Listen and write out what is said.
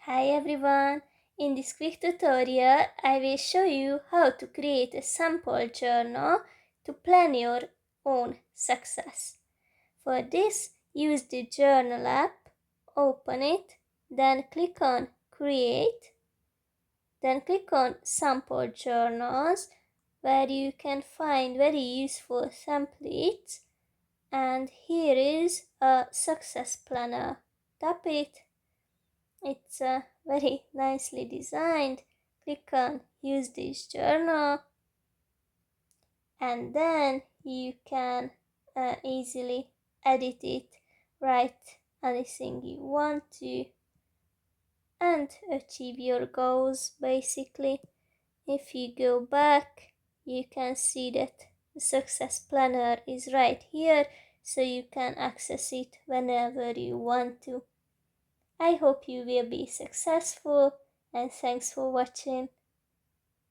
Hi everyone! In this quick tutorial, I will show you how to create a sample journal to plan your own success. For this, use the Journal app, open it, then click on Create, then click on Sample Journals, where you can find very useful templates, and here is a success planner. Tap it. It's very nicely designed. Click on use this journal and then you can easily edit it, write anything you want to and achieve your goals basically. If you go back, you can see that the success planner is right here, so you can access it whenever you want to. I hope you will be successful and thanks for watching.